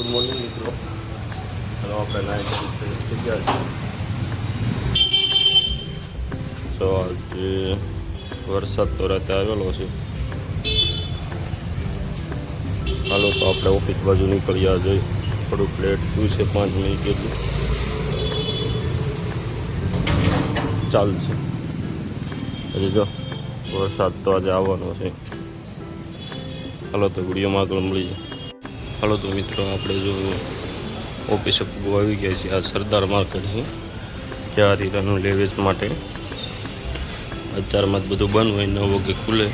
Good morning મિત્રો. ચાલો આપણે નાઈ થઈ ગયા છે. તો આજે વરસાદ તો રાતે આવેલો છે. હાલો તો આપણે ઓફિસ બાજુ નીકળ્યા જઈ. થોડુંક લેટ થયું છે, 5 મિનિટ જેટલું ચાલશે. હજી જો વરસાદ તો આજે આવવાનો છે. હાલો તો વિડીયોમાં આગળ મળી જાય. હાલો તો મિત્રો આપણે જો ઓફિસે આવી ગયા છીએ. આ સરદાર માર્કેટ છે, ત્યાં હીરાનું લેવેચ માટે. અત્યારમાં જ બધું બંધ હોય, 9 વાગે ખુલે.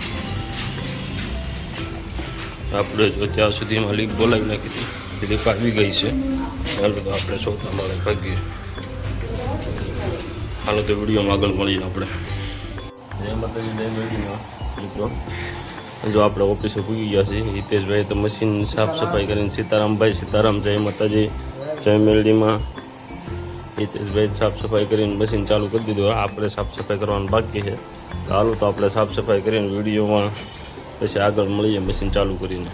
આપણે જો ત્યાં સુધીમાં લીક બોલાવી નાખી હતી, લીક આવી ગઈ છે. હાલો તો આપણે ચોથા માળે ભાગીએ. હાલો તો વિડીયોમાં આગળ મળીએ આપણે. જય માતાજી, જય મેળીમાં મિત્રો. જો આપણે ઓફિસે પૂગી ગયા છીએ. હિતેશભાઈ તો મશીન સાફ સફાઈ કરીને, સીતારામ જય માતાજી, જય મેલડીમાં. હિતેશભાઈ સાફ સફાઈ કરીને મશીન ચાલુ કરી દીધું. આપણે સાફ સફાઈ કરવાનું બાકી છે. તો હાલો તો આપણે સાફ સફાઈ કરીને વિડીયોમાં પછી આગળ મળીએ મશીન ચાલુ કરીને.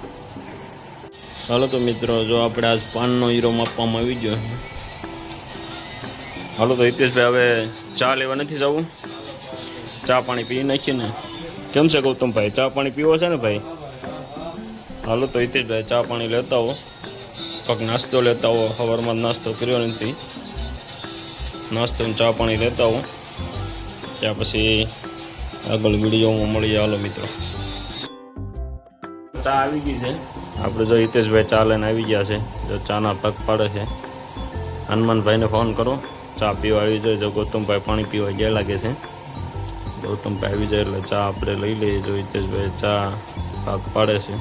હાલો તો મિત્રો, જો આપણે આજ પાનનો હીરો માપવામાં આવી ગયો. હાલો તો હિતેશભાઈ હવે ચા લેવા નથી જવું, ચા પાણી પી નાખીએ ને. કેમ છે ગૌતમભાઈ, ચા પાણી પીવો છે ને ભાઈ? હાલો તો હિતેશભાઈ ચા પાણી લેતા હો, કંઈક નાસ્તો લેતા હો. સવારમાં નાસ્તો કર્યો નથી, નાસ્તો ચા પાણી લેતા હો. ત્યાં પછી આગળ વિડીયોમાં મળીએ. હાલો મિત્રો, ચા આવી ગઈ છે. આપણે જો હિતેશભાઈ ચા લઈને આવી ગયા છે. જો ચાના પગ પાડે છે. હનુમાનભાઈને ફોન કરો, ચા પીવા આવી જાય. જો ગૌતમભાઈ પાણી પીવા ગયા લાગે છે. ગૌતમભાઈ આવી જાય એટલે ચા આપણે લઈ લઈએ. જો હિતેશભાઈ ચા પાક પાડે છે.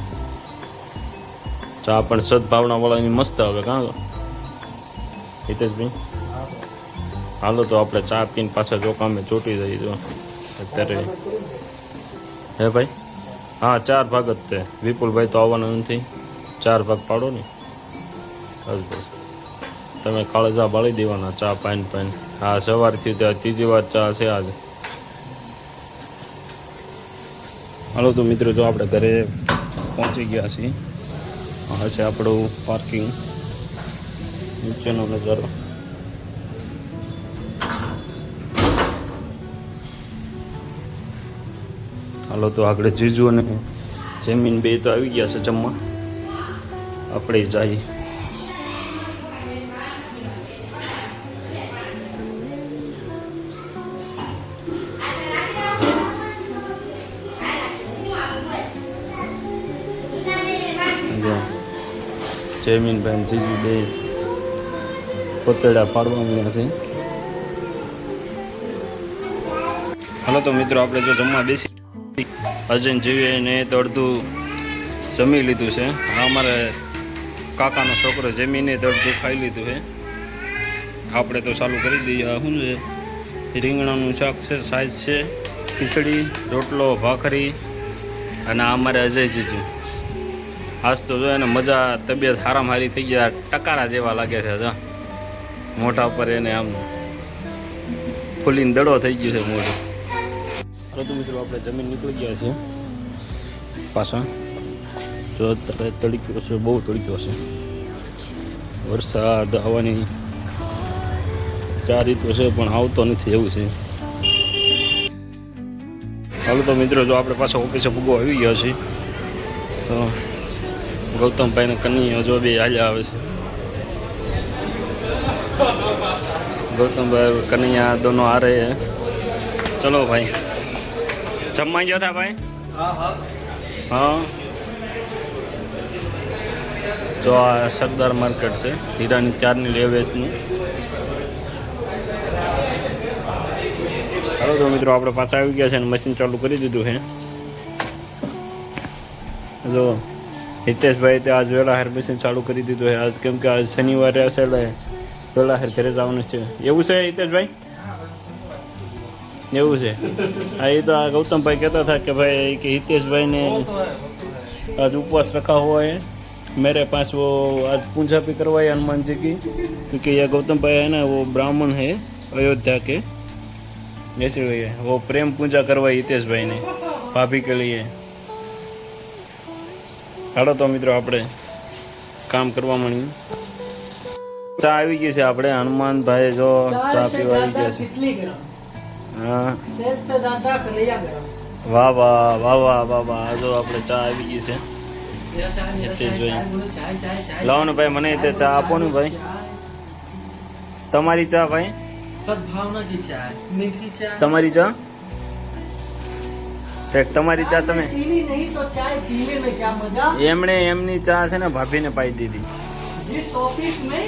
ચા પણ સદભાવનાવાળાની મસ્ત આવે કાં હિતેશભાઈ? હાલો તો આપણે ચા પીને પાછા જો કામે ચોટી જઈએ. જો અત્યારે હે ભાઈ, હા 4 ભાગ જ તે. વિપુલભાઈ તો આવવાના નથી. 4 ભાગ પાડો ને. બસ બસ, તમે કાળજા બાળી દેવાના ચા પાઈને. હા, સવારથી ત્યાં ત્રીજી વાર ચા છે આજે. હાલો તો મિત્રો, જો આપણે ઘરે પહોંચી ગયા છીએ. આ છે આપણું પાર્કિંગ, નીચેનો નજારો. હાલો તો આગળ જીજુ અને જમીન બે તો આવી ગયા છે જમવા. આપણે જઈએ. જમીનભાઈ જીજુ બે પોતેડા પાડવા મળ્યા છે. હાલો તો મિત્રો, આપણે જો જમવા બેસી અજય જીવીને તો અડધું જમી લીધું છે. આ અમારે કાકાનો છોકરો જમીને તો અડધું ખાઈ લીધું છે. આપણે તો ચાલુ કરી દઈએ. શું છે? રીંગણાનું શાક છે, સાઈઝ છે, ખીચડી, રોટલો, ભાખરી. અને આ અમારે અજય જીજુ. આજ તો જો એને મજા, તબિયત હારામાં હારી થઈ ગયા. ટકારા જેવા લાગે છે. મોઢા પર એને આમ ફૂલીને દડો થઈ ગયો છે મોઢું. તો મિત્રો, આપણે જમીન નીકળી ગયા છીએ પાછા. જો અત્યારે તડક્યો છે, બહુ તડક્યો છે. વરસાદ આવવાની 4 રીતો છે, પણ આવતો નથી એવું છે. હાલો તો મિત્રો, જો આપણે પાછા ઓફિસે ભૂગો આવી ગયા છીએ. તો ગૌતમભાઈને કનૈયા જો બે હાલ્યા આવે છે. ગૌતમભાઈ કનૈયા દોનો આ રહે. ચલો ભાઈ, જમવા ગયા હતા ભાઈ? હા. જો આ સરદાર માર્કેટ છે, હીરાની 4ની લેવેચનું. ચાલો તો મિત્રો, આપણે પાછા આવી ગયા છે અને મશીન ચાલુ કરી દીધું છે. જો હિતેશભાઈ તે આજ વહેલા હેર મશીન ચાલુ કરી દીધું છે. આજ કેમ કે આજ શનિવારે હશે એટલે વહેલા હેર ઘરે જવાનું છે. એવું છે હિતેશભાઈ? એવું છે. હા, એ તો આ ગૌતમભાઈ કહેતા હતા कि भाई कि हितेश भाई ने आज उपवास रखा हुआ है, मेरे पास वो आज पूजा भी करवाई हनुमान जी की, क्योंकि ये गौतम भाई है ना, वो ब्राह्मण है अयोध्या के, ऐसे हुई है वो प्रेम पूजा करवाई हितेश भाई ने भाभी के लिए. હાલો તો મિત્રો, આપણે કામ કરવા માંડ્યું. ચા આવી ગઈ છે આપણે. હનુમાનભાઈ જો ચા પીવા આવી ગયા છે. હા વાહ વાહ વાહ વાહ વાહ વાહ. જો આપણે ચા આવી ગઈ છે. લાવો ને ભાઈ, મને તે ચા આપો ને ભાઈ. તમારી ચા ભાઈ, સદભાવના की चाय, मीठी चाय. તમારી ચા. તમારી ચા તમે चीनी नहीं तो चाय पीने में क्या मजा. એમણે એમની ચા છે ને ભાભીને પાઈ દીધી. जिस ऑफिस में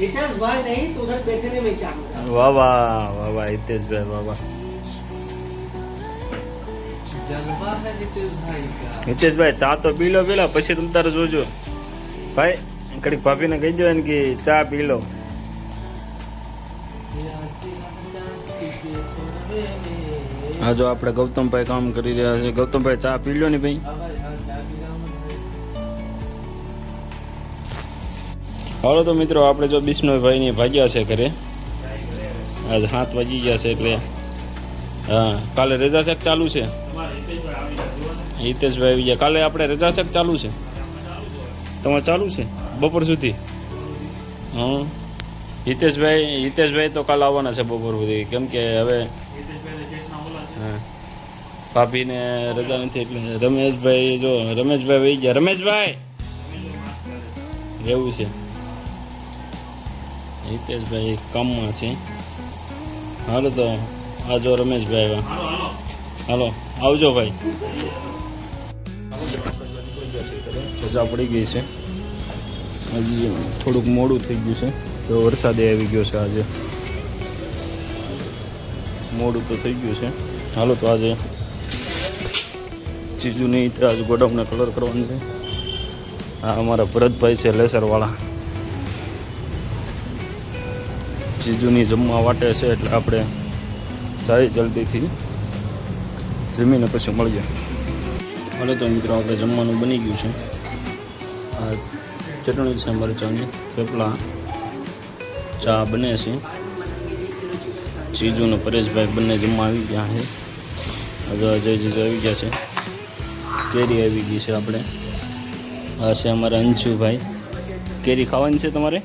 इधर वाह नहीं तो उधर बैठने में क्या मजा. વાહ વાહ વાહ વાહ હિતેશભાઈ વાહ વાહ. जलवा है नितिश भाई का. હિતેશભાઈ ચા તો પી લો પેલા, પછી તમે તારે જોજો ભાઈ. કડીક ભાભીને કહી દો ને કે ચા પી લો. હા જો આપણે ગૌતમભાઈ કામ કરી રહ્યા છે. ગૌતમભાઈ ચા પી લો ને ભાઈ. હાલો તો મિત્રો, આપણે જો બિશ્નોઈભાઈની ભાગ્યા છે ઘરે. આજ 7 વાગી ગયા છે એટલે હા, કાલે રજા શેક ચાલુ છે. હિતેશભાઈ આવી ગયા. કાલે આપણે રજા શેક ચાલુ છે. તમારે ચાલુ છે બપોર સુધી? હા હિતેશભાઈ તો કાલે આવવાના છે બપોર સુધી, કેમ કે હવે હા ભાભીને રજા નથી એટલે. રમેશભાઈ જો રમેશભાઈ વહી ગયા. રમેશભાઈ એવું છે. હિતેશભાઈ કામમાં છે. હાલો તો આ જો રમેશભાઈ આવ્યા. હાલો આવજો ભાઈ. રજા પડી ગઈ છે. હજી થોડુંક મોડું થઈ ગયું છે તો વરસાદે આવી ગયો છે. આજે મોડું તો થઈ ગયું છે. હાલો તો આજે ચીજુની આજે ગોડાઉનને કલર કરવાનું છે. આ અમારા ભરતભાઈ છે લેસરવાળા. ચીજુની જમવા વાટે છે એટલે આપણે જાય જલ્દીથી જમીને પછી મળીએ. હાલો તો મિત્રો, આપણે જમવાનું બની ગયું છે. આ ચટણી છે મરચાંની, થેપલા, ચા બને છે. ચીજુ ને પરેશભાઈ બંને જમવા આવી ગયા છે. હવે અજયજી આવી ગયા છે. કેરી આવી ગઈ છે આપણે. આ છે અમારા અંશુભાઈ. કેરી ખાવાની છે તમારે?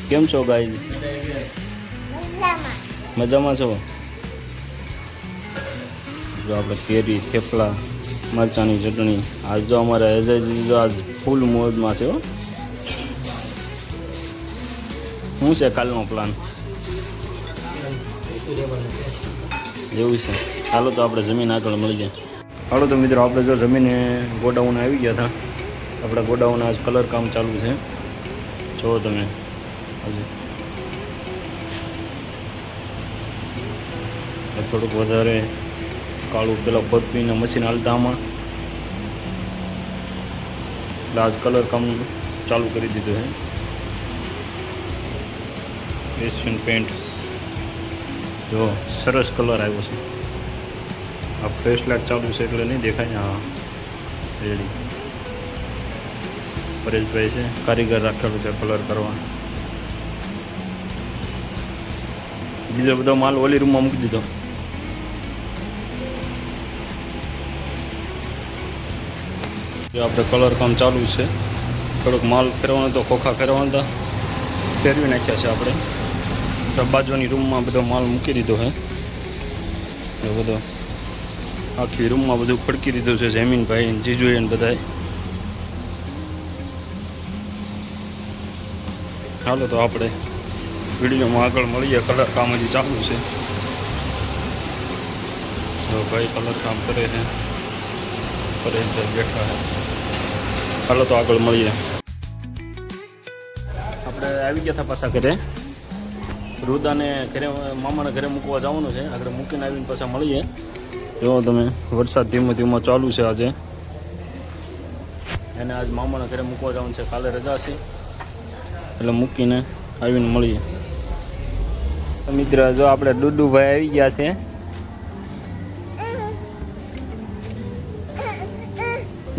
કેમ છો ગાય? મજામાં છો? જો આપણે કેરી, થેપલા, મરચાંની ચટણી. આજ જો અમારા અજયજી જો આજ ફૂલ મોજમાં છે. શું છે કાલનો પ્લાન? એવું છે. ચાલો તો આપણે જમીન આગળ મળીએ. હાલો તો મિત્રો, આપણે જો જમીને ગોડાઉન આવી ગયા હતા. આપણે ગોડાઉન આજ કલર કામ ચાલુ છે. જો તમે હજી થોડુંક વધારે કાળું પેલા પતવીને મશીન હાલતા આમાં એટલે આજ કલર કામ ચાલુ કરી દીધું છે. એશિયન પેન્ટ જો સરસ કલર આવ્યો છે. આ ફ્લેશ લાઇટ ચાલુ છે એટલે નહીં દેખાય. હા રેડી. પરેશભાઈ છે કારીગર રાખેલું છે કલર કરવા. બીજો બધો માલ ઓલી રૂમમાં મૂકી દીધો. આપણે કલર કામ ચાલુ છે. થોડોક માલ ફેરવાનો હતો, ખોખા ફેરવાના હતા, ફેરવી નાખ્યા છે આપણે. બાજુની રૂમમાં બધો માલ મૂકી દીધો છે. એ બધો આખી રૂમમાં બધું ખડકી દીધું છે. જમીનભાઈ, જીજુએ ને બધાએ. હાલો તો આપણે વિડીયોમાં આગળ મળીએ. કલર કામ હજી ચાલુ છે. તો ભાઈ કલર કામ કરે છે. પરેશભાઈ બેઠા છે. હાલો તો આગળ મળીએ. આપણે આવી ગયા હતા પાછા ઘરે. રુદાને ઘરે મામાના ઘરે મૂકવા જવાનું છે. આગળ મૂકીને આવીને પાછા મળીએ. જો તમે વરસાદ ધીમો ધીમો ચાલુ છે આજે. એને આજ મામાના ઘરે મૂકવા જવાનું છે. કાલે રજા છે એટલે મૂકીને આવીને મળીએ. મિત્ર જો આપણે ડુડુભાઈ આવી ગયા છે.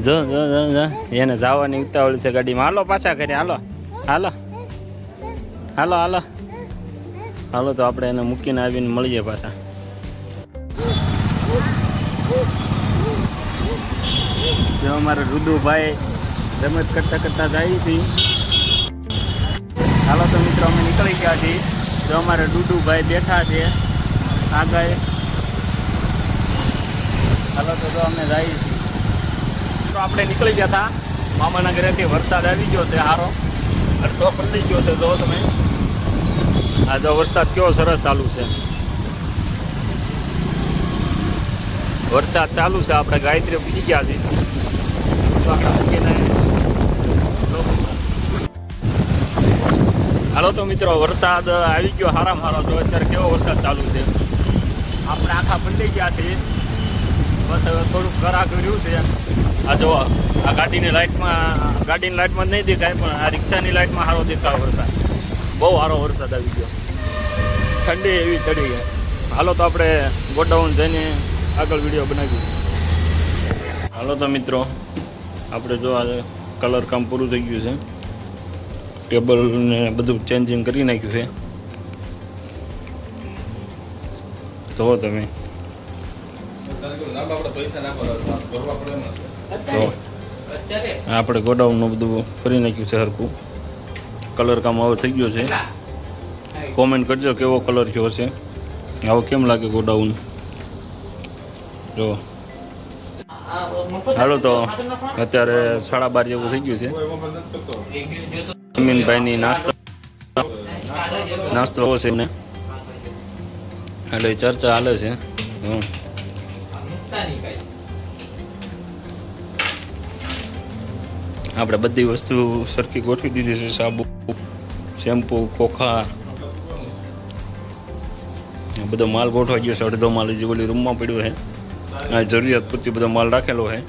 જો જો જો એને જવાની ઉતાવળ છે ગાડીમાં. હાલો પાછા ઘરે. હાલો હાલો હાલો હાલો હાલો તો આપણે એને મૂકીને આવીને મળીએ પાછા. જો અમારા રુદુભાઈ રમત કરતાં કરતાં જઈએ છીએ. ચાલો તો મિત્રો અમે નીકળી ગયા છીએ. તો અમારે ડુડુભાઈ બેઠા છે આગળ. ચાલો તો અમે જઈએ છીએ. તો આપણે નીકળી ગયા હતા મામાના ઘરેથી. વરસાદ આવી ગયો છે સારો, અડધો પલળી ગયો છે. જો તમે આ જો વરસાદ કેવો સરસ ચાલુ છે. વરસાદ ચાલુ છે. આપણે ગાયત્રી પૂજી ગયા છીએ. તો આપણે હાલો તો મિત્રો વરસાદ આવી ગયો હારામાં હારો. તો અત્યારે કેવો વરસાદ ચાલુ છે. આપણે આખા પલળી ગયા છીએ. બસ હવે થોડુંક કરા કર્યું છે. આ જો આ ગાડીની લાઇટમાં નહીં દેખાય, પણ આ રિક્ષાની લાઇટમાં સારો દેખાય વરસાદ. બહુ સારો વરસાદ આવી ગયો. ઠંડી એવી ચડી ગઈ. હાલો તો આપણે ગોડાઉન જઈને આગળ વિડીયો બનાવ્યું. હાલો તો મિત્રો આપણે જો આ કલર કામ પૂરું થઈ ગયું છે. ટેબલ ને બધું ચેન્જિંગ કરી નાખ્યું છે. તો તમે તો આપણે ગોડાઉનનું બધું કરી નાખ્યું છે હરખું. કલર કામ હવે થઈ ગયો છે. કોમેન્ટ કરજો કેવો કલર થયો છે, આવો કેમ લાગે ગોડાઉન. જો હાલો તો અત્યારે 12:30 જેવું થઈ ગયું છે. અમીનભાઈની નાસ્તો છે એમને, એટલે ચર્ચા હાલે છે. આપણે બધી વસ્તુ સરખી ગોઠવી દીધી છે. સાબુ, શેમ્પુ, ખોખા, બધો માલ ગોઠવાઈ ગયો છે. અડધો માલ હજી ઓલી રૂમમાં પડ્યો છે. આ જરૂરિયાત પૂરતી બધો માલ રાખેલો છે.